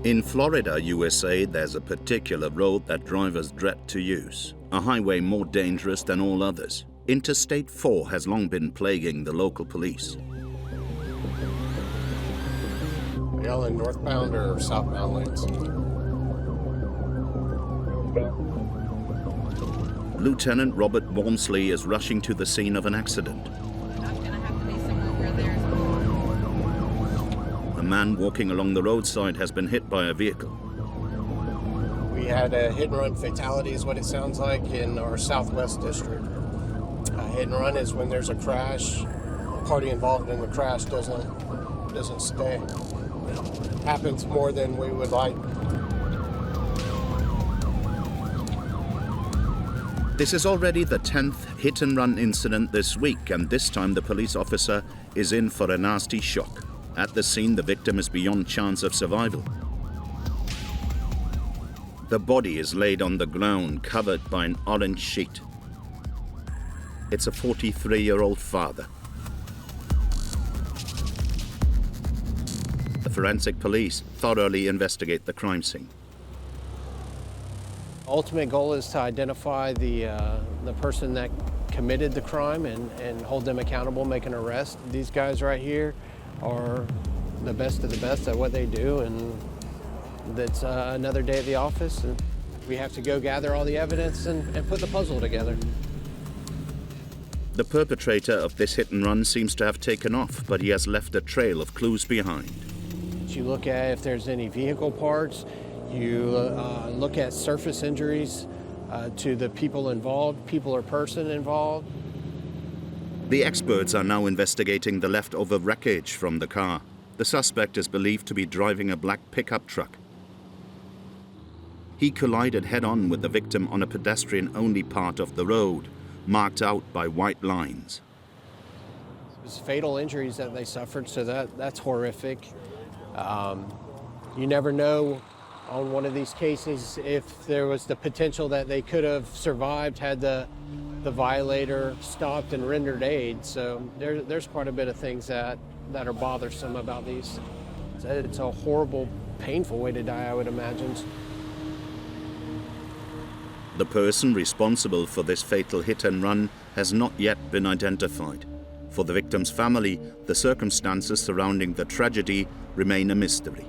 In Florida, USA, there's a particular road that drivers dread to use, a highway more dangerous than all others. Interstate 4 has long been plaguing the local police. Are y'all in northbound or southbound lanes? Lieutenant Robert Walmsley is rushing to the scene of an accident. A man walking along the roadside has been hit by a vehicle. We had a hit-and-run fatality is what it sounds like in our southwest district. A hit-and-run is when there's a crash. The party involved in the crash doesn't stay. Happens more than we would like. This is already the 10th hit-and-run incident this week, and this time the police officer is in for a nasty shock. At the scene, the victim is beyond chance of survival. The body is laid on the ground, covered by an orange sheet. It's a 43-year-old father. The forensic police thoroughly investigate the crime scene. Ultimate goal is to identify the person that committed the crime and hold them accountable, make an arrest. These guys right here are the best of the best at what they do, and that's another day at the office, and we have to go gather all the evidence and put the puzzle together. The perpetrator of this hit-and-run seems to have taken off, but he has left a trail of clues behind. You look at if there's any vehicle parts, you look at surface injuries to the people involved, people or person involved. The experts are now investigating the leftover wreckage from the car. The suspect is believed to be driving a black pickup truck. He collided head-on with the victim on a pedestrian-only part of the road, marked out by white lines. It was fatal injuries that they suffered, so that's horrific. You never know on one of these cases if there was the potential that they could have survived had the violator stopped and rendered aid. So there's quite a bit of things that are bothersome about these. It's a horrible, painful way to die, I would imagine. The person responsible for this fatal hit-and-run has not yet been identified. For the victim's family, the circumstances surrounding the tragedy remain a mystery.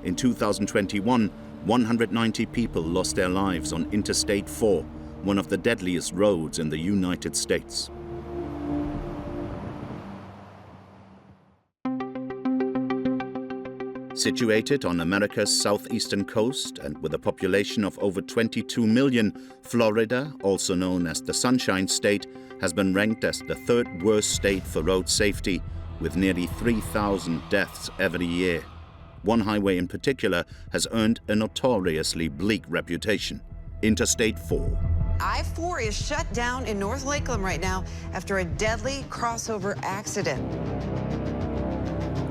In 2021, 190 people lost their lives on Interstate 4, one of the deadliest roads in the United States. Situated on America's southeastern coast and with a population of over 22 million, Florida, also known as the Sunshine State, has been ranked as the third worst state for road safety, with nearly 3,000 deaths every year. One highway in particular has earned a notoriously bleak reputation: Interstate 4. I-4 is shut down in North Lakeland right now after a deadly crossover accident.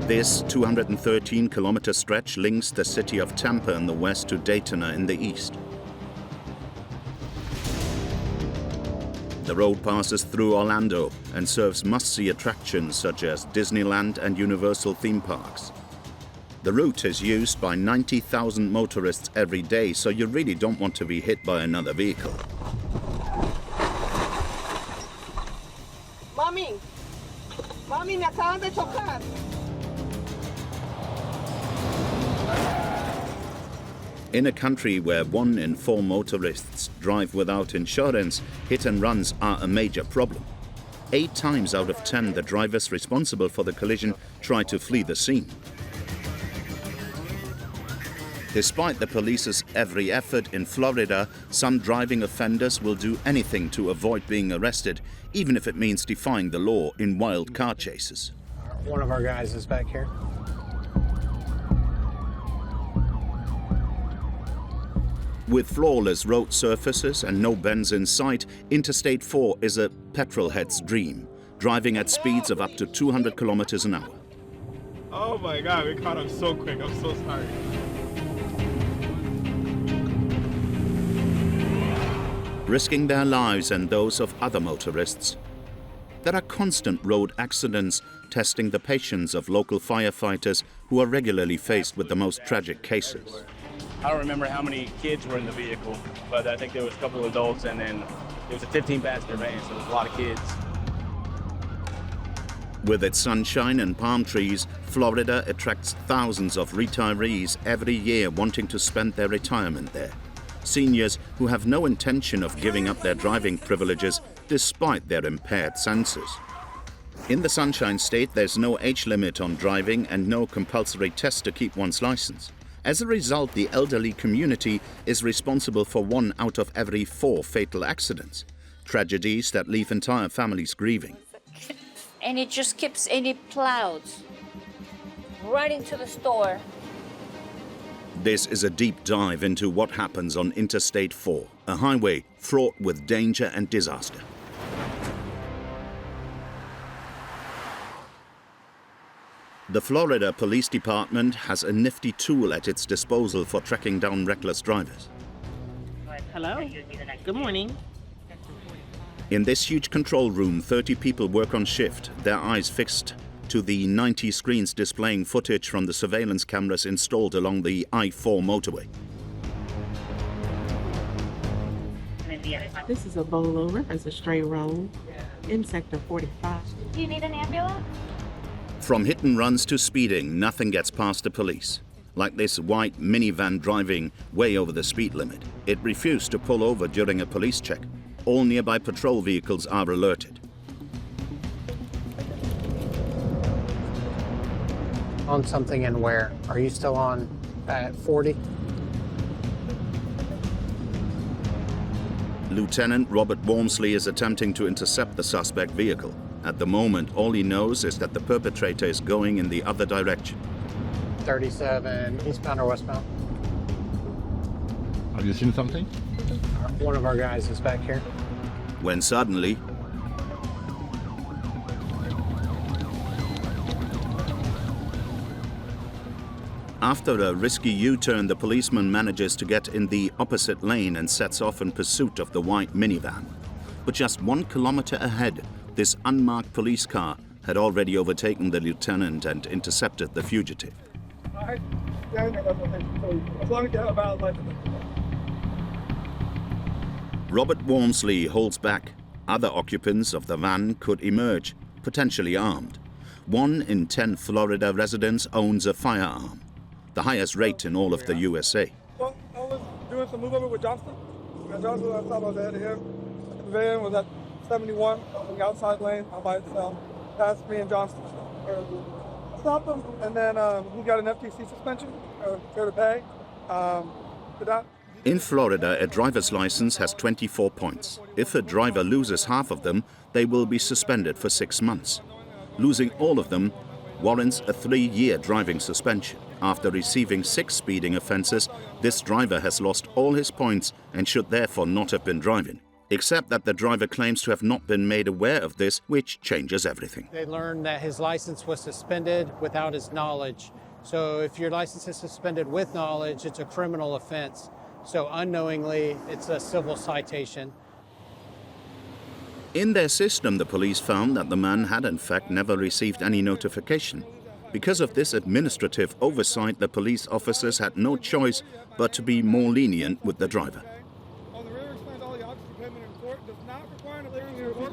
This 213-kilometer stretch links the city of Tampa in the west to Daytona in the east. The road passes through Orlando and serves must-see attractions such as Disneyland and Universal theme parks. The route is used by 90,000 motorists every day, so you really don't want to be hit by another vehicle. Mami, me acaban de chocar. In a country where 1 in 4 motorists drive without insurance, hit-and-runs are a major problem. 8 times out of 10, the drivers responsible for the collision try to flee the scene. Despite the police's every effort in Florida, some driving offenders will do anything to avoid being arrested, even if it means defying the law in wild car chases. One of our guys is back here. With flawless road surfaces and no bends in sight, Interstate 4 is a petrolhead's dream, driving at speeds of up to 200 kilometers an hour. Oh my God, we caught him so quick. I'm so sorry. Risking their lives and those of other motorists. There are constant road accidents, testing the patience of local firefighters who are regularly faced with the most tragic cases. I don't remember how many kids were in the vehicle, but I think there was a couple of adults, and then it was a 15-passenger van, so there was a lot of kids. With its sunshine and palm trees, Florida attracts thousands of retirees every year wanting to spend their retirement there. Seniors who have no intention of giving up their driving privileges despite their impaired senses. In the Sunshine State, there's no age limit on driving and no compulsory test to keep one's license. As a result, the elderly community is responsible for 1 out of every 4 fatal accidents, tragedies that leave entire families grieving. And it just keeps any clouds right into the store. This is a deep dive into what happens on Interstate 4, a highway fraught with danger and disaster. The Florida Police Department has a nifty tool at its disposal for tracking down reckless drivers. Hello. Good morning. In this huge control room, 30 people work on shift, their eyes fixed to the 90 screens displaying footage from the surveillance cameras installed along the I-4 motorway. This is a bowlover. It's a straight road in sector 45. Do you need an ambulance? From hit and runs to speeding, nothing gets past the police. Like this white minivan driving way over the speed limit. It refused to pull over during a police check. All nearby patrol vehicles are alerted. On something and where? Are you still on at 40? Lieutenant Robert Wormsley is attempting to intercept the suspect vehicle. At the moment, all he knows is that the perpetrator is going in the other direction. 37 eastbound or westbound? Have you seen something? One of our guys is back here. When suddenly, after a risky U-turn, the policeman manages to get in the opposite lane and sets off in pursuit of the white minivan. But just 1 kilometer ahead, this unmarked police car had already overtaken the lieutenant and intercepted the fugitive. Robert Wormsley holds back. Other occupants of the van could emerge, potentially armed. 1 in 10 Florida residents owns a firearm, the highest rate in all of the USA. Well, I was doing some move over with Johnston. And Johnston, I thought I was ahead of him. The van was at 71 on the outside lane. I might passed me and Johnston. Stopped him, and then he got an FTC suspension, fair to pay. For that. In Florida, a driver's license has 24 points. If a driver loses half of them, they will be suspended for 6 months. Losing all of them warrants a 3-year driving suspension. After receiving 6 speeding offenses, this driver has lost all his points and should therefore not have been driving. Except that the driver claims to have not been made aware of this, which changes everything. They learned that his license was suspended without his knowledge. So if your license is suspended with knowledge, it's a criminal offense. So unknowingly, it's a civil citation. In their system, the police found that the man had in fact never received any notification. Because of this administrative oversight, the police officers had no choice but to be more lenient with the driver.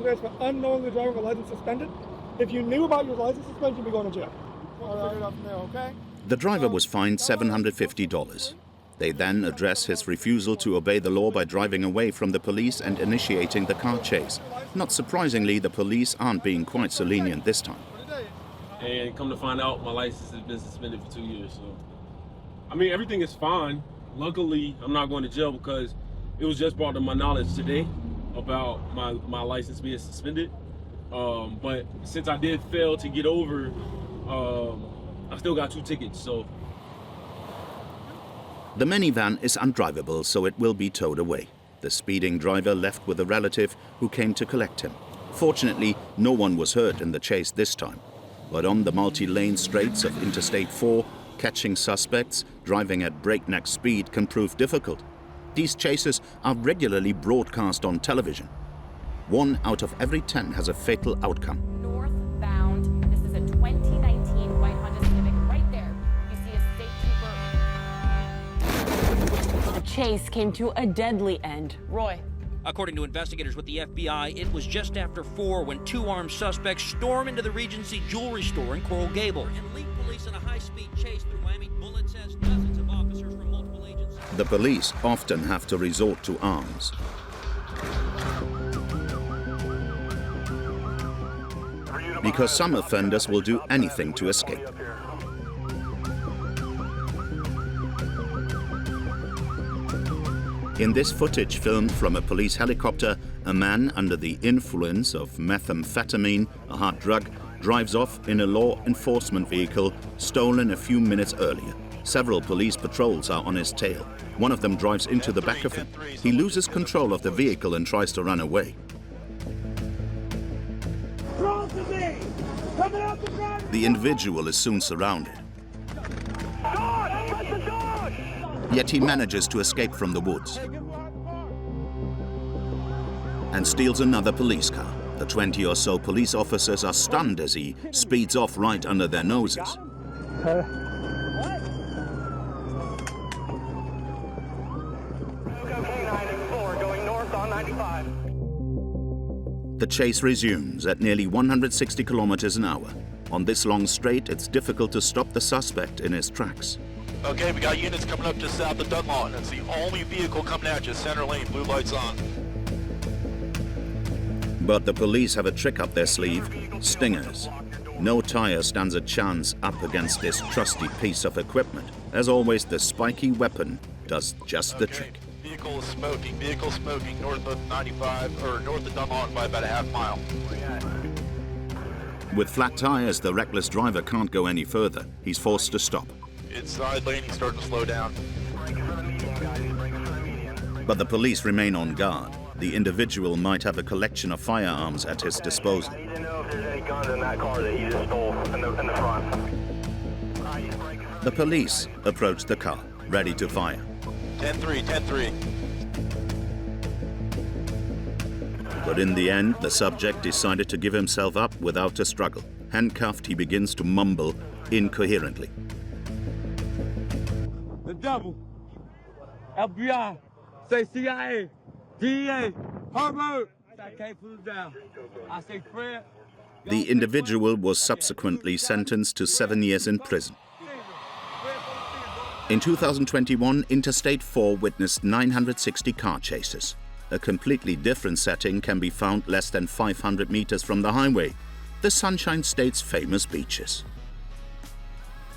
For unknowingly driving a license suspended. If you knew about your license suspension, you'd be going to jail. Okay? The driver was fined $750. They then address his refusal to obey the law by driving away from the police and initiating the car chase. Not surprisingly, the police aren't being quite so lenient this time. And come to find out, my license has been suspended for 2 years. So, I mean, everything is fine. Luckily, I'm not going to jail because it was just brought to my knowledge today about my license being suspended. But since I did fail to get over, I still got 2 tickets, so. The minivan is undrivable, so it will be towed away. The speeding driver left with a relative who came to collect him. Fortunately, no one was hurt in the chase this time. But on the multi-lane straights of Interstate 4, catching suspects driving at breakneck speed can prove difficult. These chases are regularly broadcast on television. 1 out of every 10 has a fatal outcome. Northbound, this is a 2019 white Honda Civic. Right there, you see a state trooper. The chase came to a deadly end. Roy. According to investigators with the FBI, it was just after 4 when 2 armed suspects stormed into the Regency jewelry store in Coral Gables and lead police in a high-speed chase through Miami. Bullets as dozens of officers from multiple agencies. The police often have to resort to arms. Because some offenders will do anything to escape. In this footage filmed from a police helicopter, a man under the influence of methamphetamine, a hard drug, drives off in a law enforcement vehicle stolen a few minutes earlier. Several police patrols are on his tail. One of them drives into the back of him. He loses control of the vehicle and tries to run away. The individual is soon surrounded. Yet he manages to escape from the woods and steals another police car. The 20 or so police officers are stunned as he speeds off right under their noses. The chase resumes at nearly 160 kilometers an hour. On this long straight, it's difficult to stop the suspect in his tracks. Okay, we got units coming up just south of Dunlawton. It's the only vehicle coming at you, center lane, blue lights on. But the police have a trick up their sleeve, stingers. No tire stands a chance up against this trusty piece of equipment. As always, the spiky weapon does just the trick. Vehicle smoking, north of 95, or north of Dunlawton by about a half mile. With flat tires, the reckless driver can't go any further. He's forced to stop. It's side lane, he's starting to slow down. But the police remain on guard. The individual might have a collection of firearms at his disposal. I need to know if there's any guns in that car that you just stole in the front. The police approach the car, ready to fire. 10-3, 10-3. But in the end, the subject decided to give himself up without a struggle. Handcuffed, he begins to mumble incoherently. The devil, FBI, say CIA, DEA, Harvard. I can't put it down. I say Fred. The individual was subsequently sentenced to 7 years in prison. In 2021, Interstate 4 witnessed 960 car chases. A completely different setting can be found less than 500 meters from the highway, the Sunshine State's famous beaches.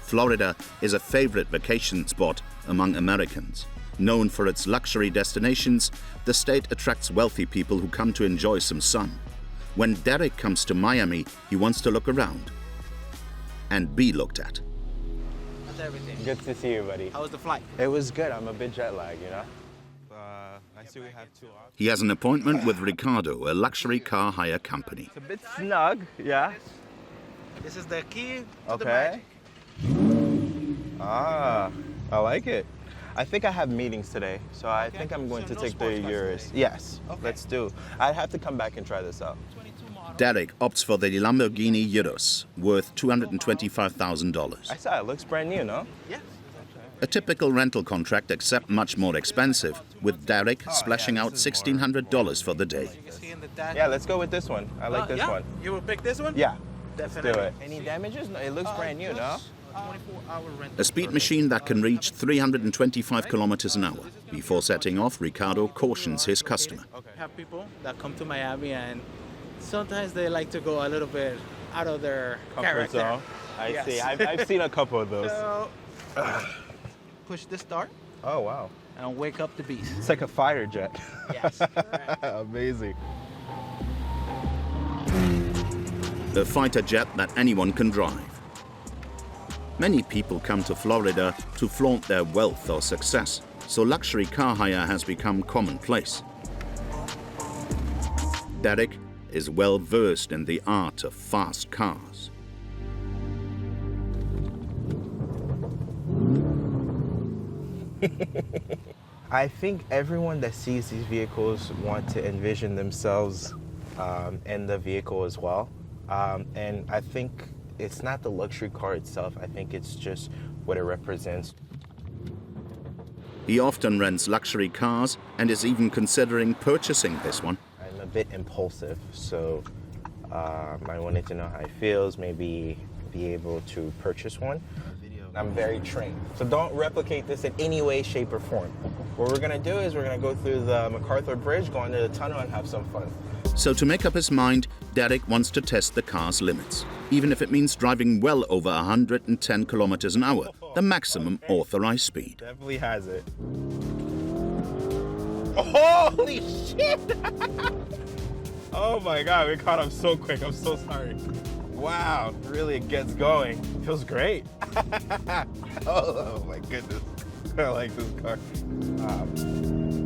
Florida is a favorite vacation spot among Americans. Known for its luxury destinations, the state attracts wealthy people who come to enjoy some sun. When Derek comes to Miami, he wants to look around and be looked at. How's everything? Good to see you, buddy. How was the flight? It was good. I'm a bit jet lagged, you know? I see we have 2 hours. He has an appointment with Ricardo, a luxury car hire company. It's a bit snug, yeah? This is the key to the Okay. magic. Ah, I like it. I think I have meetings today, so I think I'm going to take the yours. Yes, let's do. I'd have to come back and try this out. Derek opts for the Lamborghini Urus, worth $225,000. I saw it looks brand new, no? Yes. A typical rental contract, except much more expensive, with Derek splashing out $1,600 for the day. Yeah, let's go with this one. I like this one. You will pick this one? Yeah, definitely. let's do it. Any damages? No, it looks brand new, no? 24-hour rental. A speed machine that can reach 325 kilometers an hour. Before setting off, Ricardo cautions his customer. I have people that come to Miami and sometimes they like to go a little bit out of their character. Zone. I see. Yes. I've seen a couple of those. So, push the start. Oh, wow. And wake up the beast. It's like a fighter jet. Yes. Amazing. A fighter jet that anyone can drive. Many people come to Florida to flaunt their wealth or success, so luxury car hire has become commonplace. Derek is well versed in the art of fast cars. I think everyone that sees these vehicles want to envision themselves in the vehicle as well. And I think it's not the luxury car itself. I think it's just what it represents. He often rents luxury cars and is even considering purchasing this one. I'm a bit impulsive, so I wanted to know how it feels, maybe be able to purchase one. I'm very trained, so don't replicate this in any way, shape, or form. What we're gonna do is we're gonna go through the MacArthur Bridge, go under the tunnel, and have some fun. So to make up his mind, Derek wants to test the car's limits, even if it means driving well over 110 kilometers an hour, the maximum authorized speed. Definitely has it. Holy shit! Oh my God, we caught up so quick. I'm so sorry. Wow, really it gets going. Feels great. Oh my goodness. I like this car.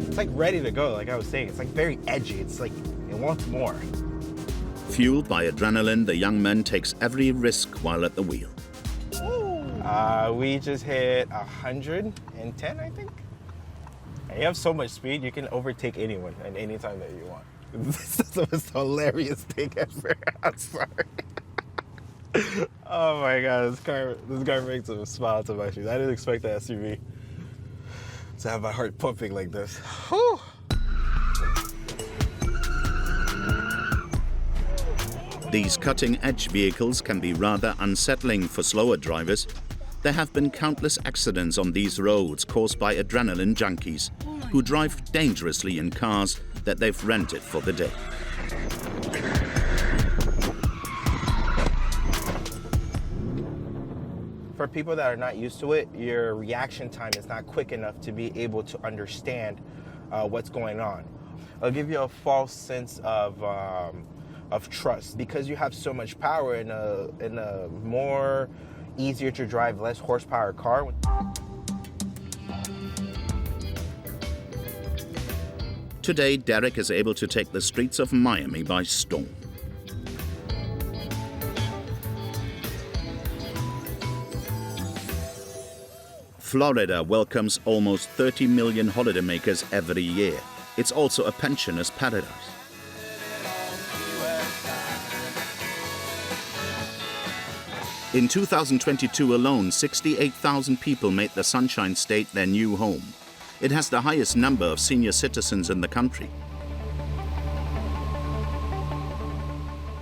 It's like ready to go, like I was saying. It's like very edgy. It's like it wants more. Fueled by adrenaline, the young man takes every risk while at the wheel. We just hit 110, I think. And you have so much speed, you can overtake anyone at any time that you want. This is the most hilarious thing ever. I'm sorry. Oh my God, this car makes a smile to my face. I didn't expect the SUV to have my heart pumping like this. Whew. These cutting-edge vehicles can be rather unsettling for slower drivers. There have been countless accidents on these roads caused by adrenaline junkies who drive dangerously in cars that they've rented for the day. For people that are not used to it, your reaction time is not quick enough to be able to understand what's going on. It'll give you a false sense of trust because you have so much power in a more easier to drive, less horsepower car. Today, Derek is able to take the streets of Miami by storm. Florida welcomes almost 30 million holidaymakers every year. It's also a pensioner's paradise. In 2022 alone, 68,000 people made the Sunshine State their new home. It has the highest number of senior citizens in the country.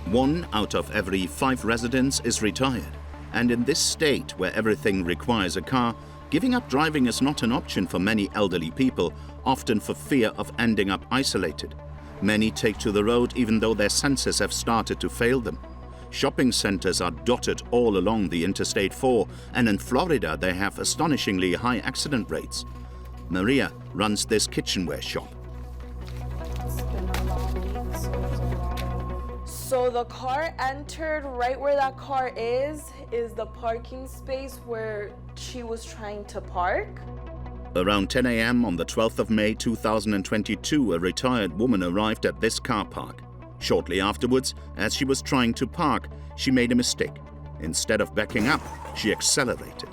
1 out of every 5 residents is retired. And in this state, where everything requires a car, giving up driving is not an option for many elderly people, often for fear of ending up isolated. Many take to the road even though their senses have started to fail them. Shopping centers are dotted all along the Interstate 4, and in Florida they have astonishingly high accident rates. Maria runs this kitchenware shop. So the car entered right where that car is the parking space where she was trying to park. Around 10 a.m. on the 12th of May 2022, a retired woman arrived at this car park. Shortly afterwards, as she was trying to park, she made a mistake. Instead of backing up, she accelerated.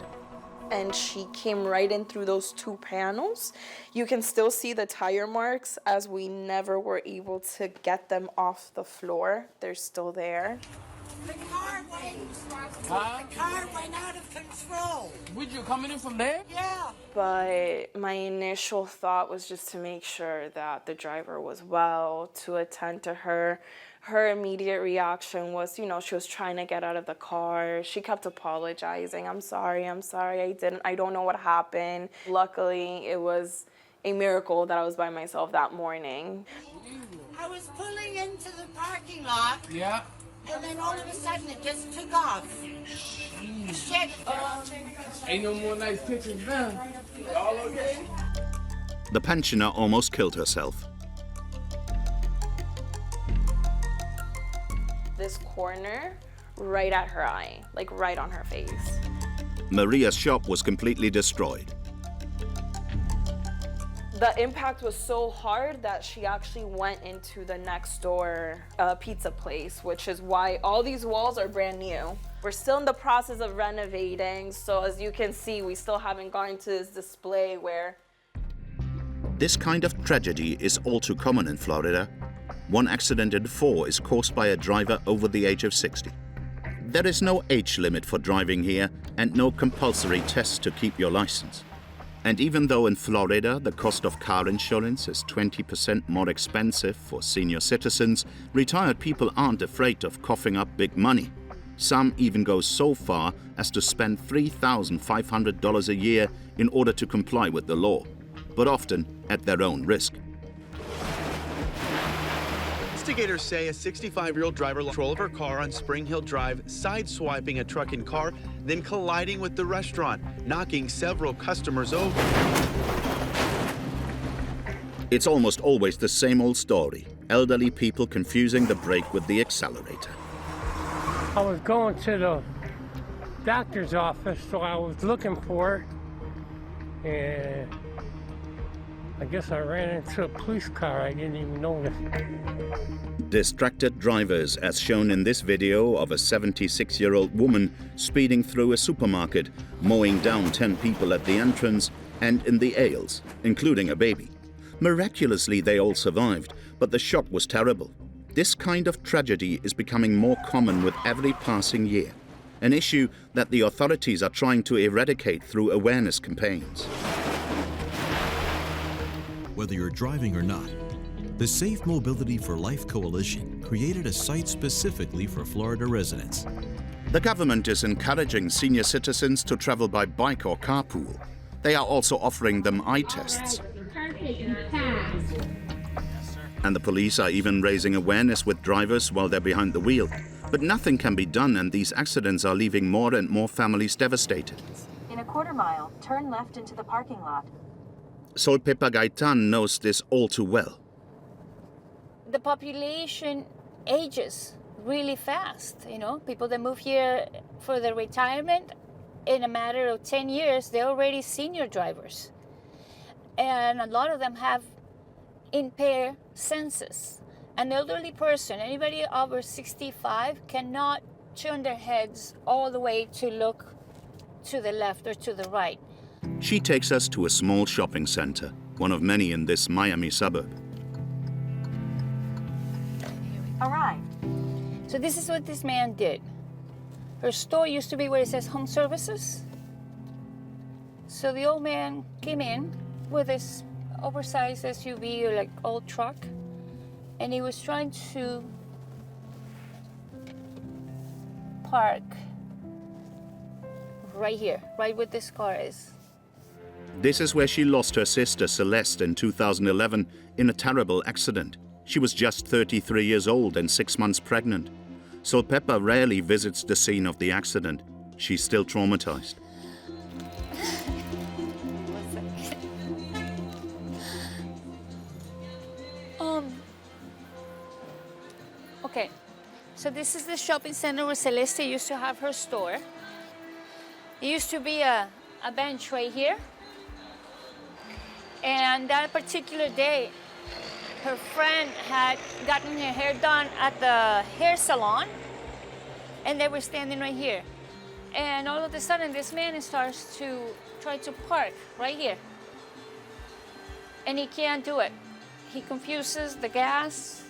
And she came right in through those 2 panels. You can still see the tire marks as we never were able to get them off the floor. They're still there. The car went out of control. Were you coming in from there? Yeah. But my initial thought was just to make sure that the driver was well, to attend to her. Her immediate reaction was, she was trying to get out of the car. She kept apologizing. I'm sorry, I don't know what happened. Luckily, it was a miracle that I was by myself that morning. I was pulling into the parking lot. Yeah. And then all of a sudden it just took off. Shit. Ain't no more nice pictures now. All okay? The pensioner almost killed herself. This corner, right at her eye, like right on her face. Maria's shop was completely destroyed. The impact was so hard that she actually went into the next door pizza place, which is why all these walls are brand new. We're still in the process of renovating, so as you can see, we still haven't gotten to this display where... This kind of tragedy is all too common in Florida. 1 accident in 4 is caused by a driver over the age of 60. There is no age limit for driving here and no compulsory test to keep your license. And even though in Florida the cost of car insurance is 20% more expensive for senior citizens, retired people aren't afraid of coughing up big money. Some even go so far as to spend $3,500 a year in order to comply with the law, but often at their own risk. Investigators say a 65-year-old driver lost control of her car on Spring Hill Drive, sideswiping a truck and car, then colliding with the restaurant, knocking several customers over. It's almost always the same old story. Elderly people confusing the brake with the accelerator. I was going to the doctor's office, so I was looking for it, and I guess I ran into a police car. I didn't even notice. Distracted drivers, as shown in this video of a 76-year-old woman speeding through a supermarket, mowing down 10 people at the entrance and in the aisles, including a baby. Miraculously, they all survived, but the shock was terrible. This kind of tragedy is becoming more common with every passing year, an issue that the authorities are trying to eradicate through awareness campaigns. Whether you're driving or not, the Safe Mobility for Life Coalition created a site specifically for Florida residents. The government is encouraging senior citizens to travel by bike or carpool. They are also offering them eye tests. And the police are even raising awareness with drivers while they're behind the wheel. But nothing can be done, and these accidents are leaving more and more families devastated. In a quarter mile, turn left into the parking lot. Sol Pepa Gaitan knows this all too well. The population ages really fast, you know. People that move here for their retirement, in a matter of 10 years, they're already senior drivers. And a lot of them have impaired senses. An elderly person, anybody over 65, cannot turn their heads all the way to look to the left or to the right. She takes us to a small shopping center, one of many in this Miami suburb. Arrived. So this is what this man did. Her store used to be where it says home services. So the old man came in with his oversized SUV or like old truck, and he was trying to park right here, right where this car is. This is where she lost her sister Celeste in 2011 in a terrible accident. She was just 33 years old and 6 months pregnant. So Peppa rarely visits the scene of the accident. She's still traumatized. Okay, so this is the shopping center where Celeste used to have her store. There used to be a bench right here. And that particular day, her friend had gotten her hair done at the hair salon, and they were standing right here. And all of a sudden, this man starts to try to park right here. And he can't do it. He confuses the gas,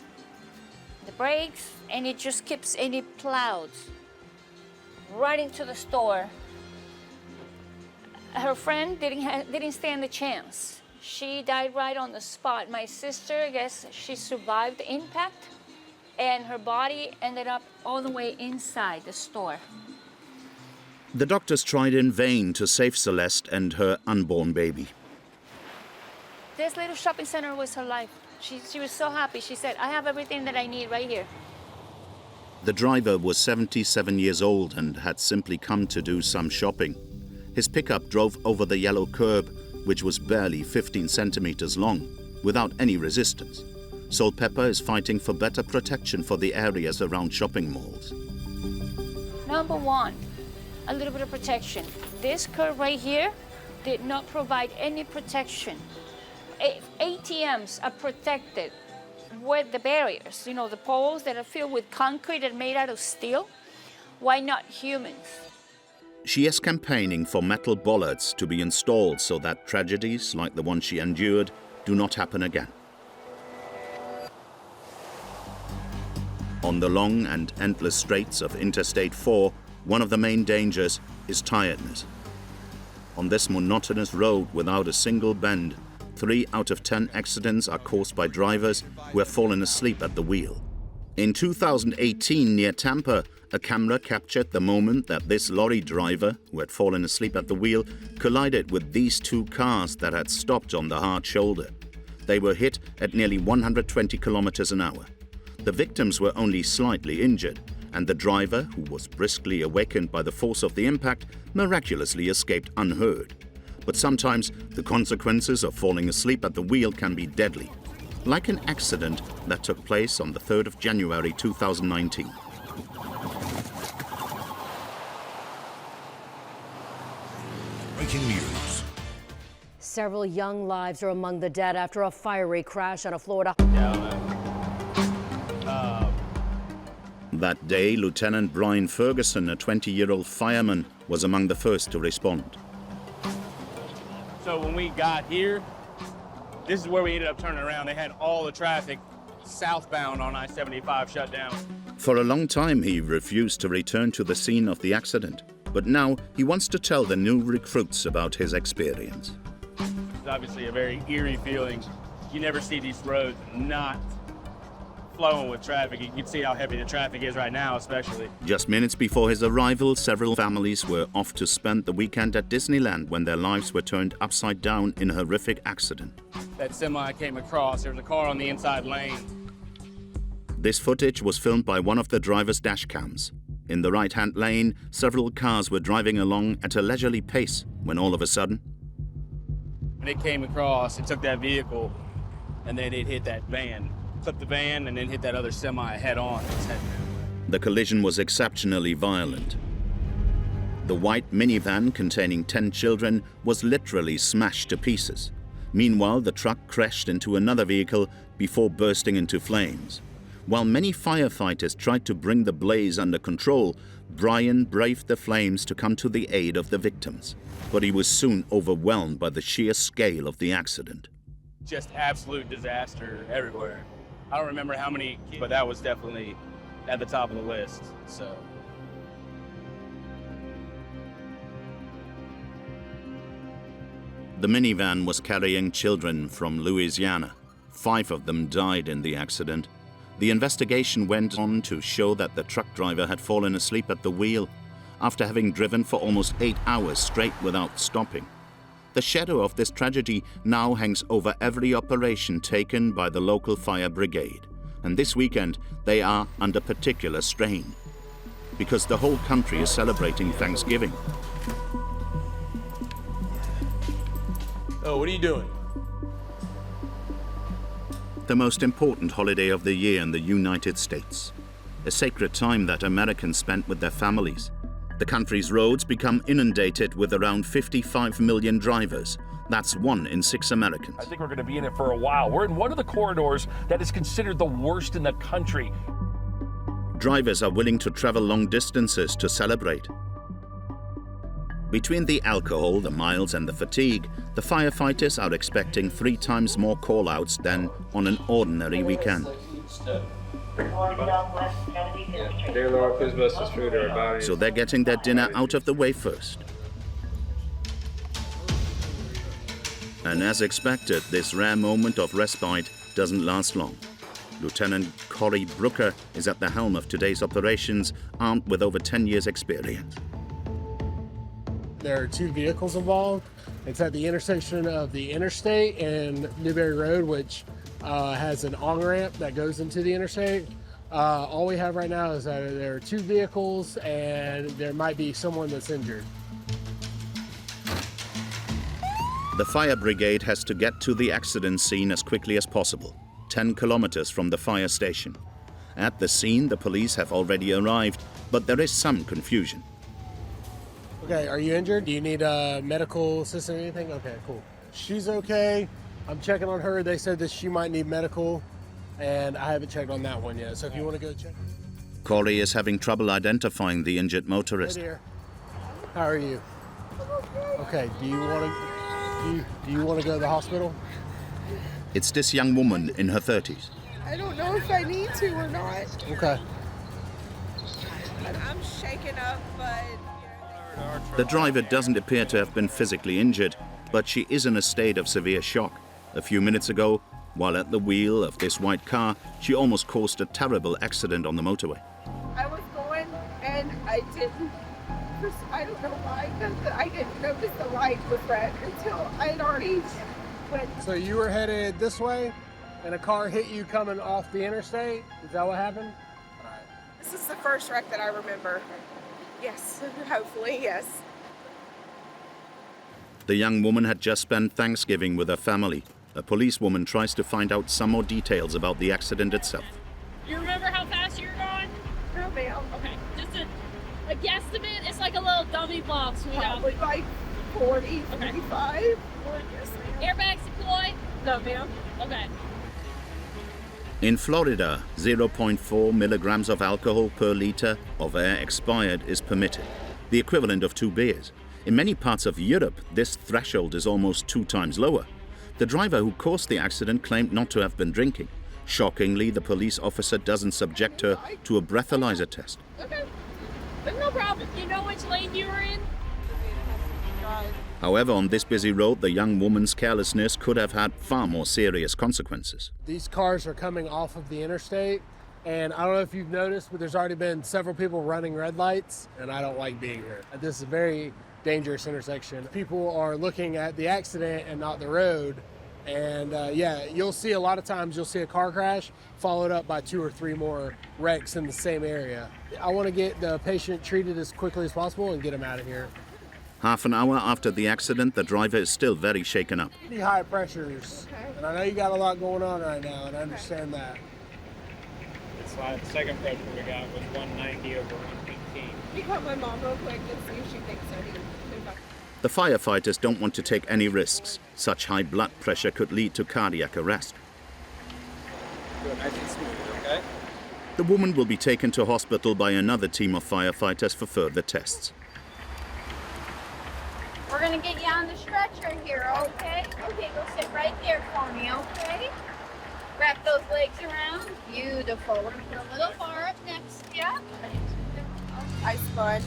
the brakes, and it just keeps, and it plows right into the store. Her friend didn't stand a chance. She died right on the spot. My sister, I guess she survived the impact, and her body ended up all the way inside the store. The doctors tried in vain to save Celeste and her unborn baby. This little shopping center was her life. She was so happy. She said, I have everything that I need right here. The driver was 77 years old and had simply come to do some shopping. His pickup drove over the yellow curb, which was barely 15 centimeters long, without any resistance. Sol Peppa is fighting for better protection for the areas around shopping malls. Number one, a little bit of protection. This curb right here did not provide any protection. ATMs are protected with the barriers, you know, the poles that are filled with concrete and made out of steel. Why not humans? She is campaigning for metal bollards to be installed so that tragedies like the one she endured do not happen again. On the long and endless straights of Interstate 4, one of the main dangers is tiredness. On this monotonous road without a single bend, 3 out of 10 accidents are caused by drivers who have fallen asleep at the wheel. In 2018, near Tampa, a camera captured the moment that this lorry driver, who had fallen asleep at the wheel, collided with these 2 cars that had stopped on the hard shoulder. They were hit at nearly 120 kilometers an hour. The victims were only slightly injured, and the driver, who was briskly awakened by the force of the impact, miraculously escaped unhurt. But sometimes the consequences of falling asleep at the wheel can be deadly, like an accident that took place on the 3rd of January 2019. Breaking news. Several young lives are among the dead after a fiery crash out of Florida. That day, Lieutenant Brian Ferguson, a 20-year-old fireman, was among the first to respond. So when we got here, this is where we ended up turning around. They had all the traffic southbound on I-75 shut down. For a long time, he refused to return to the scene of the accident, but now he wants to tell the new recruits about his experience. It's obviously a very eerie feeling. You never see these roads not flowing with traffic. You can see how heavy the traffic is right now, especially. Just minutes before his arrival, several families were off to spend the weekend at Disneyland when their lives were turned upside down in a horrific accident. That semi came across. There was a car on the inside lane. This footage was filmed by one of the driver's dash cams. In the right-hand lane, several cars were driving along at a leisurely pace when all of a sudden, When it came across, it took that vehicle, and then it hit that van. Clipped the van and then hit that other semi head on. the collision was exceptionally violent. The white minivan containing 10 children was literally smashed to pieces. Meanwhile, the truck crashed into another vehicle before bursting into flames. While many firefighters tried to bring the blaze under control, Brian braved the flames to come to the aid of the victims. But he was soon overwhelmed by the sheer scale of the accident. Just absolute disaster everywhere. I don't remember how many, but that was definitely at the top of the list. So. The minivan was carrying children from Louisiana. 5 of them died in the accident. The investigation went on to show that the truck driver had fallen asleep at the wheel after having driven for almost 8 hours straight without stopping. The shadow of this tragedy now hangs over every operation taken by the local fire brigade. And this weekend, they are under particular strain because the whole country is celebrating Thanksgiving. Oh, what are you doing? The most important holiday of the year in the United States. A sacred time that Americans spent with their families. The country's roads become inundated with around 55 million drivers. That's 1 in 6 Americans. I think we're going to be in it for a while. We're in one of the corridors that is considered the worst in the country. Drivers are willing to travel long distances to celebrate. Between the alcohol, the miles, and the fatigue, the firefighters are expecting 3 times more call-outs than on an ordinary weekend. So they're getting their dinner out of the way first. And as expected, this rare moment of respite doesn't last long. Lieutenant Corey Brooker is at the helm of today's operations, armed with over 10 years' experience. There are 2 vehicles involved. It's at the intersection of the Interstate and Newberry Road, which has an on-ramp that goes into the interstate. All we have right now is that there are 2 vehicles and there might be someone that's injured. The fire brigade has to get to the accident scene as quickly as possible, 10 kilometers from the fire station. At the scene, the police have already arrived, but there is some confusion. Okay, are you injured? Do you need a medical assistance or anything? Okay, cool. She's okay. I'm checking on her. They said that she might need medical, and I haven't checked on that one yet. So if you want to go check. Corey is having trouble identifying the injured motorist. Hey dear. How are you? Okay, do you want to go to the hospital? It's this young woman in her 30s. I don't know if I need to or not. Okay. I'm shaken up, but... The driver doesn't appear to have been physically injured, but she is in a state of severe shock. A few minutes ago, while at the wheel of this white car, she almost caused a terrible accident on the motorway. I was going and I don't know why, because I didn't notice the light was red until I had already went. So you were headed this way and a car hit you coming off the interstate? Is that what happened? This is the first wreck that I remember. Yes, hopefully, yes. The young woman had just spent Thanksgiving with her family. A policewoman tries to find out some more details about the accident itself. You remember how fast you were going? No, ma'am. Okay, just a guesstimate. It's like a little dummy box. Probably like 40, 45. Yes, ma'am. Airbags deployed? No, ma'am. Okay. In Florida, 0.4 milligrams of alcohol per liter of air expired is permitted, the equivalent of 2 beers. In many parts of Europe, this threshold is almost 2 times lower. The driver who caused the accident claimed not to have been drinking. Shockingly, the police officer doesn't subject her to a breathalyzer test. Okay. But no problem. You know which lane you were in? However, on this busy road, the young woman's carelessness could have had far more serious consequences. These cars are coming off of the interstate, and I don't know if you've noticed, but there's already been several people running red lights, and I don't like being here. This is a very dangerous intersection. People are looking at the accident and not the road, and yeah, you'll see a lot of times you'll see a car crash followed up by 2 or 3 more wrecks in the same area. I want to get the patient treated as quickly as possible and get him out of here. Half an hour after the accident, the driver is still very shaken up. Pretty high pressures, and I know you got a lot going on right now, and I understand that. It's the second pressure we got was 190 over 115. Can you call my mom real quick and see if she thinks I need to move up? The firefighters don't want to take any risks. Such high blood pressure could lead to cardiac arrest. Good, nice and smooth, okay? The woman will be taken to hospital by another team of firefighters for further tests. We're gonna get you on the stretcher here, okay? Okay, go sit right there for me, okay? Wrap those legs around. Beautiful. We're gonna put a little bar up next to you. I spun.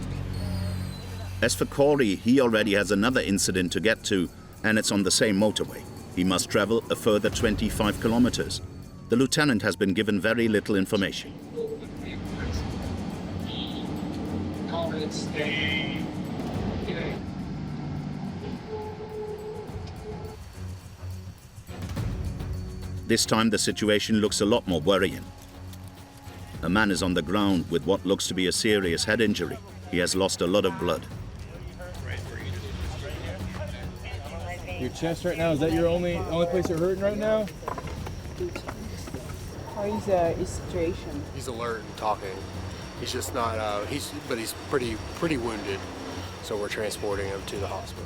As for Corey, he already has another incident to get to, and it's on the same motorway. He must travel a further 25 kilometers. The lieutenant has been given very little information. This time the situation looks a lot more worrying. A man is on the ground with what looks to be a serious head injury. He has lost a lot of blood. Your chest right now, is that your only place you're hurting right now? How is his situation? He's alert and talking. He's just not, but he's pretty wounded. So we're transporting him to the hospital.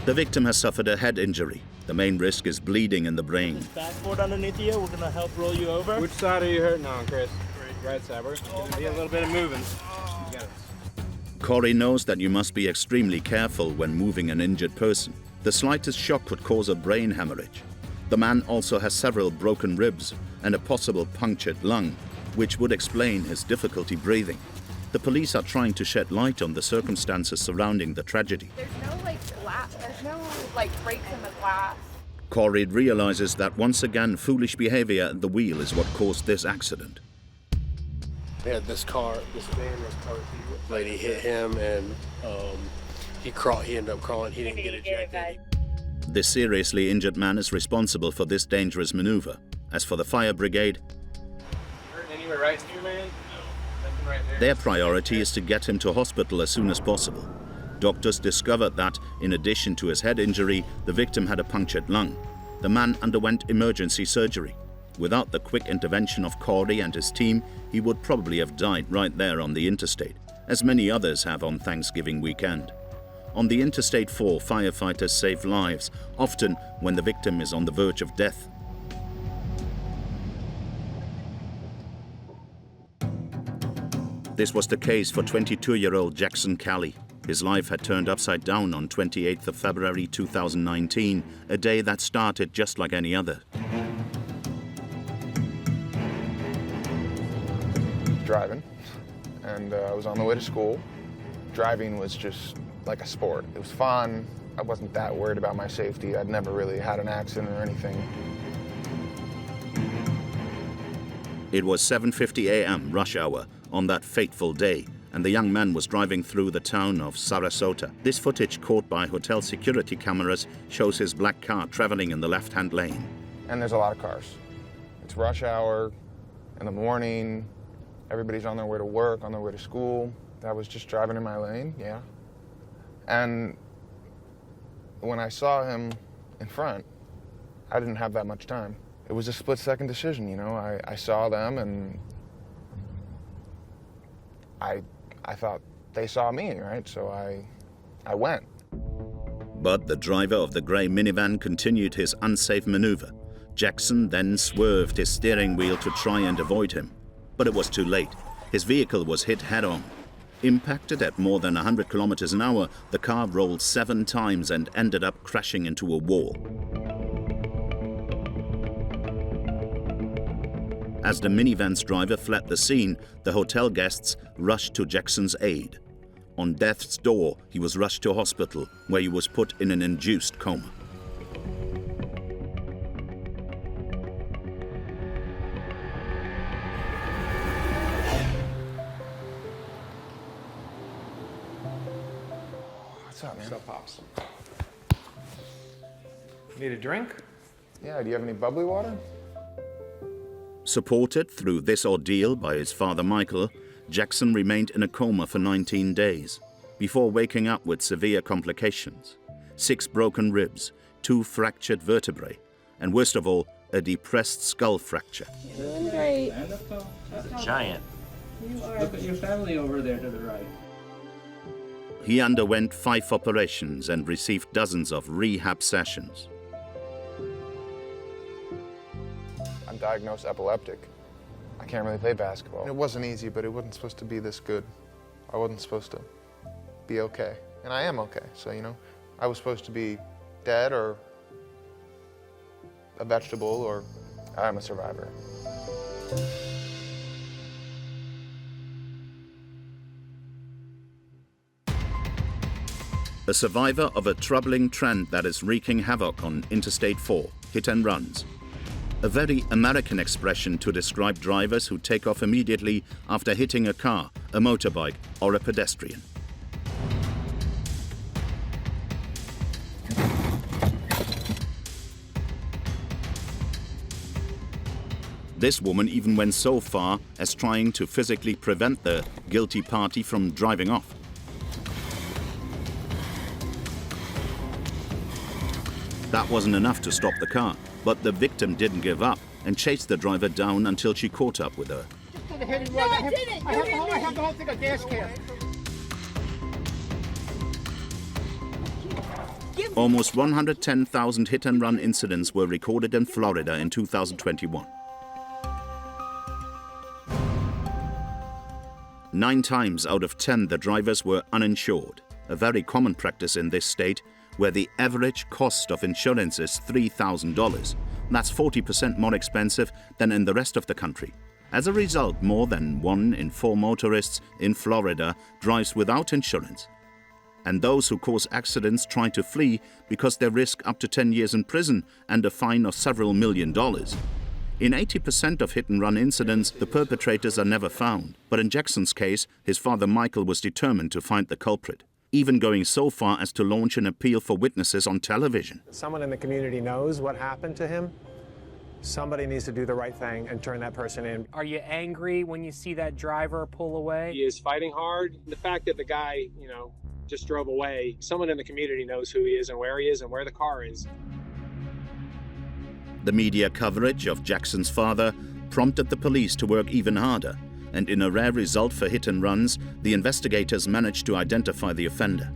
The victim has suffered a head injury. The main risk is bleeding in the brain. Backboard underneath you, we're gonna help roll you over. Which side are you hurting on, Chris? Right side. We're gonna be a little bit of moving. You got it. Corey knows that you must be extremely careful when moving an injured person. The slightest shock could cause a brain hemorrhage. The man also has several broken ribs and a possible punctured lung, which would explain his difficulty breathing. The police are trying to shed light on the circumstances surrounding the tragedy. There's no glass. There's no breaks in the glass. Corey realizes that once again, foolish behavior at the wheel is what caused this accident. Yeah, this van, lady hit him, and he ended up crawling. He didn't get ejected. This seriously injured man is responsible for this dangerous maneuver. As for the fire brigade, anywhere right here, man? No, right there. Their priority is to get him to hospital as soon as possible. Doctors discovered that, in addition to his head injury, the victim had a punctured lung. The man underwent emergency surgery. Without the quick intervention of Corey and his team, he would probably have died right there on the interstate, as many others have on Thanksgiving weekend. On the Interstate 4, firefighters save lives, often when the victim is on the verge of death. This was the case for 22-year-old Jackson Kelly. His life had turned upside down on 28th of February 2019, a day that started just like any other. driving, and I was on the way to school. Driving was just like a sport. It was fun. I wasn't that worried about my safety. I'd never really had an accident or anything. It was 7:50 a.m. rush hour on that fateful day, and the young man was driving through the town of Sarasota. This footage caught by hotel security cameras shows his black car traveling in the left-hand lane. And there's a lot of cars. It's rush hour, in the morning, everybody's on their way to work, on their way to school. I was just driving in my lane, yeah. And when I saw him in front, I didn't have that much time. It was a split-second decision, you know. I saw them, and I thought they saw me, right? So I went. But the driver of the grey minivan continued his unsafe maneuver. Jackson then swerved his steering wheel to try and avoid him. But it was too late. His vehicle was hit head-on. Impacted at more than 100 kilometers an hour, the car rolled 7 times and ended up crashing into a wall. As the minivan's driver fled the scene, the hotel guests rushed to Jackson's aid. On death's door, he was rushed to hospital, where he was put in an induced coma. What's up, man? What's up, Pops? Need a drink? Yeah, do you have any bubbly water? Supported through this ordeal by his father Michael, Jackson remained in a coma for 19 days, before waking up with severe complications. 6 broken ribs, 2 fractured vertebrae, and worst of all, a depressed skull fracture. Doing great. Giant. Look at your family over there to the right. He underwent 5 operations and received dozens of rehab sessions. I'm diagnosed epileptic. I can't really play basketball. It wasn't easy, but it wasn't supposed to be this good. I wasn't supposed to be okay. And I am okay, so, you know, I was supposed to be dead or a vegetable, or I'm a survivor. A survivor of a troubling trend that is wreaking havoc on Interstate 4, hit and runs. A very American expression to describe drivers who take off immediately after hitting a car, a motorbike, or a pedestrian. This woman even went so far as trying to physically prevent the guilty party from driving off. That wasn't enough to stop the car, but the victim didn't give up and chased the driver down until she caught up with her. No, I didn't. I have the whole thing of dash cam. Almost 110,000 hit-and-run incidents were recorded in Florida in 2021. 9 times out of 10, the drivers were uninsured, a very common practice in this state, where the average cost of insurance is $3,000. That's 40% more expensive than in the rest of the country. As a result, more than 1 in 4 motorists in Florida drives without insurance. And those who cause accidents try to flee because they risk up to 10 years in prison and a fine of several $million. In 80% of hit-and-run incidents, the perpetrators are never found. But in Jackson's case, his father Michael was determined to find the culprit, even going so far as to launch an appeal for witnesses on television. Someone in the community knows what happened to him. Somebody needs to do the right thing and turn that person in. Are you angry when you see that driver pull away? He is fighting hard. The fact that the guy, just drove away, someone in the community knows who he is and where the car is. The media coverage of Jackson's father prompted the police to work even harder, and in a rare result for hit-and-runs, the investigators managed to identify the offender.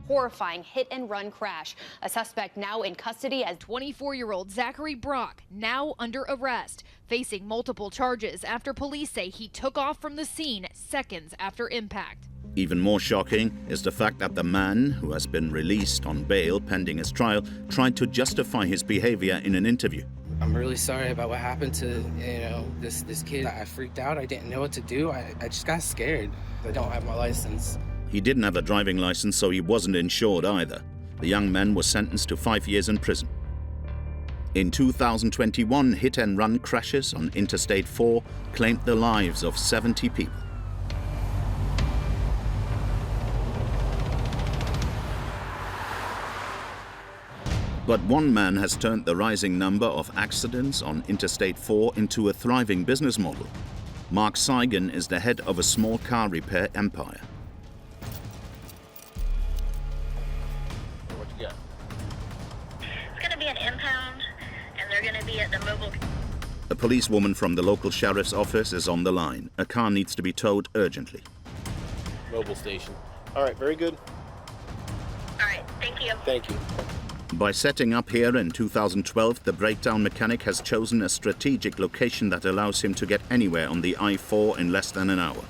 Horrifying hit-and-run crash. A suspect now in custody as 24-year-old Zachary Brock, now under arrest, facing multiple charges after police say he took off from the scene seconds after impact. Even more shocking is the fact that the man, who has been released on bail pending his trial, tried to justify his behavior in an interview. I'm really sorry about what happened to, this kid. I freaked out. I didn't know what to do. I just got scared. I don't have my license. He didn't have a driving license, so he wasn't insured either. The young man was sentenced to 5 years in prison. In 2021, hit-and-run crashes on Interstate 4 claimed the lives of 70 people. But one man has turned the rising number of accidents on Interstate 4 into a thriving business model. Mark Seigan is the head of a small car repair empire. What you got? It's going to be an impound, and they're going to be at the mobile. A policewoman from the local sheriff's office is on the line. A car needs to be towed urgently. Mobile station. All right, very good. All right, thank you. Thank you. By setting up here in 2012, the breakdown mechanic has chosen a strategic location that allows him to get anywhere on the I-4 in less than an hour.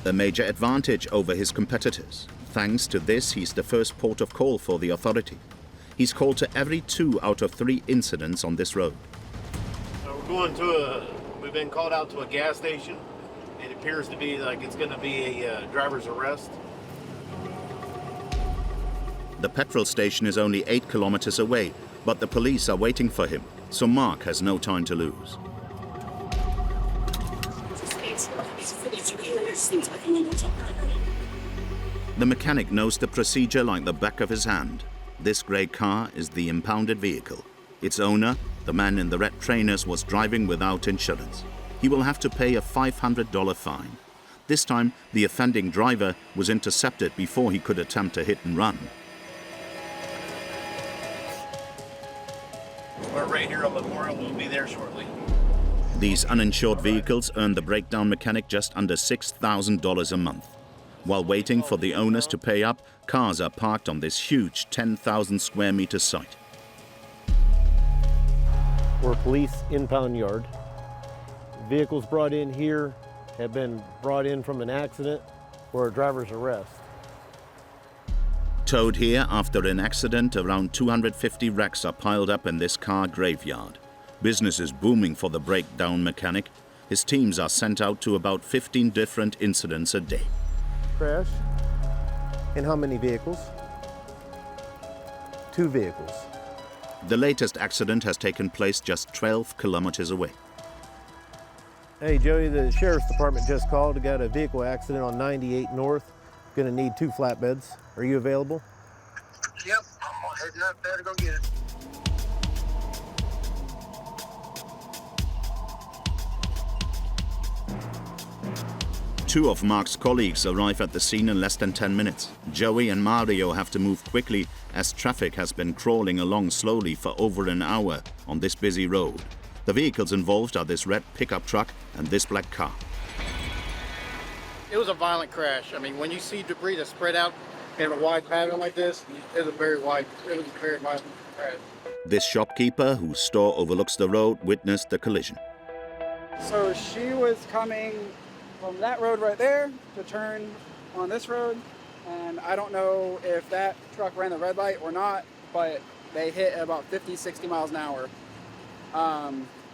A major advantage over his competitors. Thanks to this, he's the first port of call for the authority. He's called to every 2 out of 3 incidents on this road. We've been called out to a gas station. It appears to be like it's going to be a driver's arrest. The petrol station is only 8 kilometers away, but the police are waiting for him, so Mark has no time to lose. The mechanic knows the procedure like the back of his hand. This grey car is the impounded vehicle. Its owner, the man in the red trainers, was driving without insurance. He will have to pay a $500 fine. This time, the offending driver was intercepted before he could attempt a hit and run. We're right here on Memorial. We'll be there shortly. These uninsured vehicles earn the breakdown mechanic just under $6,000 a month. While waiting for the owners to pay up, cars are parked on this huge 10,000 square meter site. We're a police impound yard. Vehicles brought in here have been brought in from an accident or a driver's arrest. Towed here after an accident, around 250 wrecks are piled up in this car graveyard. Business is booming for the breakdown mechanic. His teams are sent out to about 15 different incidents a day. Crash. And how many vehicles? 2 vehicles. The latest accident has taken place just 12 kilometers away. Hey Joey, the sheriff's department just called. Got a vehicle accident on 98 North. Gonna need 2 flatbeds. Are you available? Yep, I'm heading up there to go get it. Two of Mark's colleagues arrive at the scene in less than 10 minutes. Joey and Mario have to move quickly as traffic has been crawling along slowly for over an hour on this busy road. The vehicles involved are this red pickup truck and this black car. It was a violent crash. I mean, when you see debris that's spread out in a wide pattern like this, it was a very violent crash. This shopkeeper, whose store overlooks the road, witnessed the collision. So she was coming from that road right there to turn on this road, and I don't know if that truck ran the red light or not, but they hit at about 50, 60 miles an hour.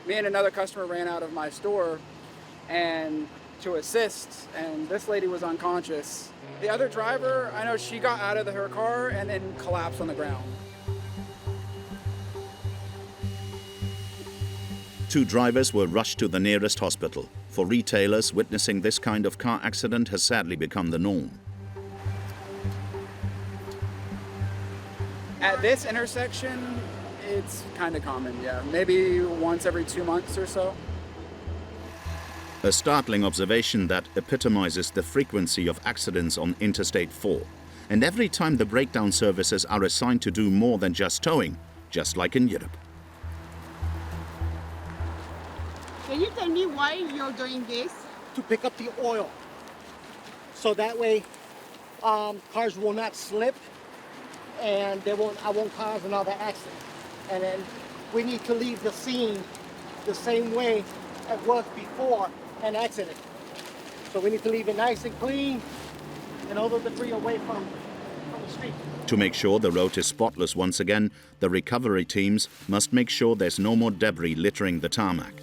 Me and another customer ran out of my store and to assist, and this lady was unconscious. The other driver, I know she got out of her car and then collapsed on the ground. 2 drivers were rushed to the nearest hospital. For retailers, witnessing this kind of car accident has sadly become the norm. At this intersection, it's kind of common, yeah. Maybe once every 2 months or so. A startling observation that epitomizes the frequency of accidents on Interstate 4. And every time the breakdown services are assigned to do more than just towing, just like in Europe. Can you tell me why you're doing this? To pick up the oil. So that way cars will not slip and I won't cause another accident. And then we need to leave the scene the same way it was before an accident. So we need to leave it nice and clean and all the debris away from the street. To make sure the road is spotless once again, the recovery teams must make sure there's no more debris littering the tarmac.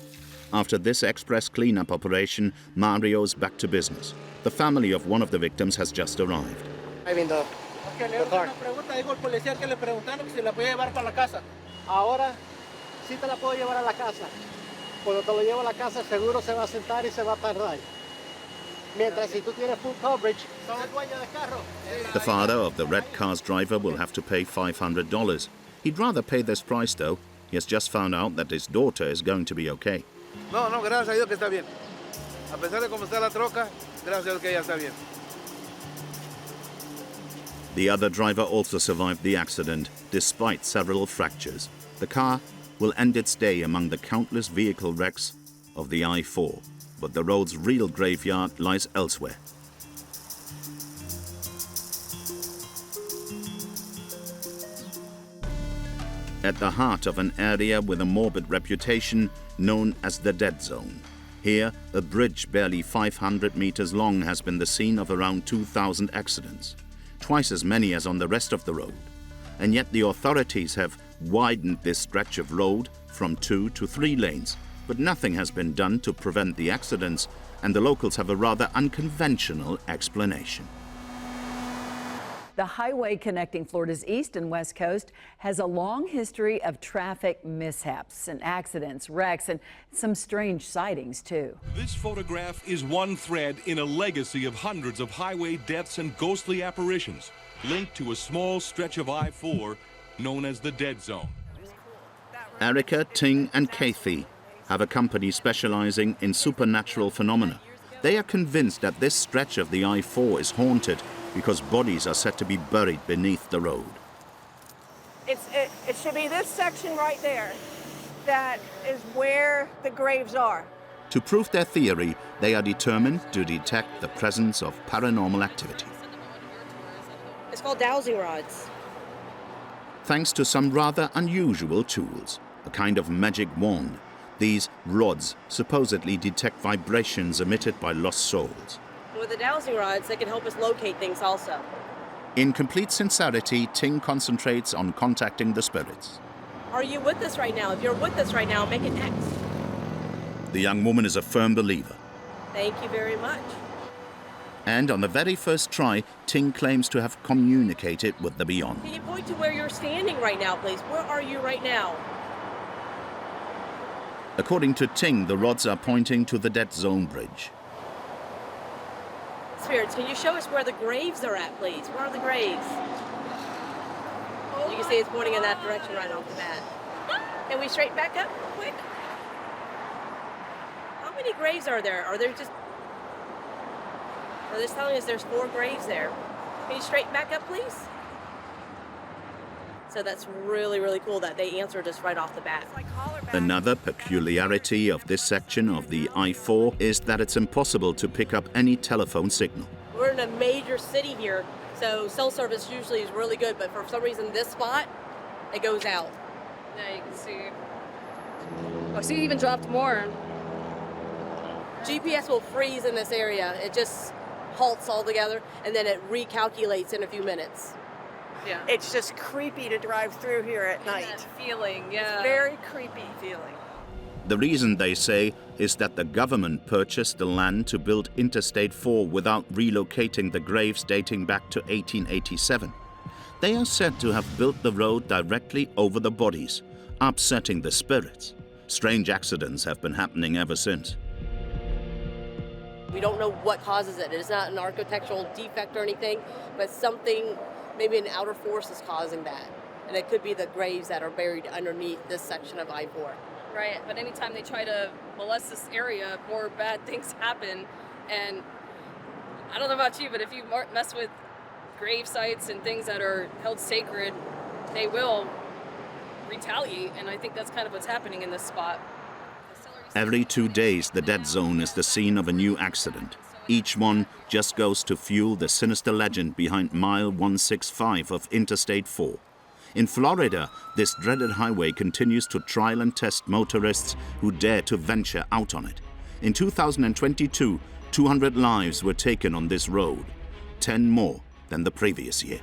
After this express cleanup operation, Mario's back to business. The family of one of the victims has just arrived. Driving the car. Ahora sí te la puedo llevar a la casa. Cuando te lo llevo a la casa, seguro se va a sentar y se va a tardar. Mientras si tú tienes full coverage, son el dueño del carro. The father of the red car's driver will have to pay $500. He'd rather pay this price, though. He has just found out that his daughter is going to be okay. No, gracias a Dios que está bien. A pesar de cómo está la troca, gracias a Dios que ella está bien. The other driver also survived the accident, despite several fractures. The car will end its day among the countless vehicle wrecks of the I-4, but the road's real graveyard lies elsewhere. At the heart of an area with a morbid reputation known as the dead zone. Here, a bridge barely 500 meters long has been the scene of around 2,000 accidents, twice as many as on the rest of the road. And yet the authorities have widened this stretch of road from 2 to 3 lanes, but nothing has been done to prevent the accidents, and the locals have a rather unconventional explanation. The highway connecting Florida's east and west coast has a long history of traffic mishaps and accidents, wrecks, and some strange sightings, too. This photograph is one thread in a legacy of hundreds of highway deaths and ghostly apparitions, linked to a small stretch of I-4 known as the Dead Zone. Erica, Ting, and Kathy have a company specializing in supernatural phenomena. They are convinced that this stretch of the I-4 is haunted because bodies are said to be buried beneath the road. It should be this section right there that is where the graves are. To prove their theory, they are determined to detect the presence of paranormal activity. It's called dowsing rods. Thanks to some rather unusual tools, a kind of magic wand, these rods supposedly detect vibrations emitted by lost souls. With the dowsing rods, they can help us locate things also. In complete sincerity, Ting concentrates on contacting the spirits. Are you with us right now? If you're with us right now, make an X. The young woman is a firm believer. Thank you very much. And on the very first try, Ting claims to have communicated with the beyond. Can you point to where you're standing right now, please? Where are you right now? According to Ting, the rods are pointing to the Dead Zone Bridge. Spirits, can you show us where the graves are at, please? Where are the graves? You can see it's pointing in that direction right off the bat. Can we straighten back up real quick? How many graves are there? Are there just... Or they're telling us there's 4 graves there. Can you straighten back up, please? So that's really, really cool that they answered us right off the bat. Another peculiarity of this section of the I-4 is that it's impossible to pick up any telephone signal. We're in a major city here, so cell service usually is really good, but for some reason this spot, it goes out. Yeah, you can see. Oh, see, it even dropped more. GPS will freeze in this area. It just halts altogether, and then it recalculates in a few minutes. Yeah. It's just creepy to drive through here at night. That feeling, yeah. It's very creepy feeling. The reason, they say, is that the government purchased the land to build Interstate 4 without relocating the graves dating back to 1887. They are said to have built the road directly over the bodies, upsetting the spirits. Strange accidents have been happening ever since. We don't know what causes it. It's not an architectural defect or anything, but something, maybe an outer force is causing that. And it could be the graves that are buried underneath this section of I-4. Right, but anytime they try to molest this area, more bad things happen. And I don't know about you, but if you mess with grave sites and things that are held sacred, they will retaliate. And I think that's kind of what's happening in this spot. Every 2 days, the Dead Zone is the scene of a new accident. Each one just goes to fuel the sinister legend behind mile 165 of Interstate 4. In Florida, this dreaded highway continues to trial and test motorists who dare to venture out on it. In 2022, 200 lives were taken on this road, 10 more than the previous year.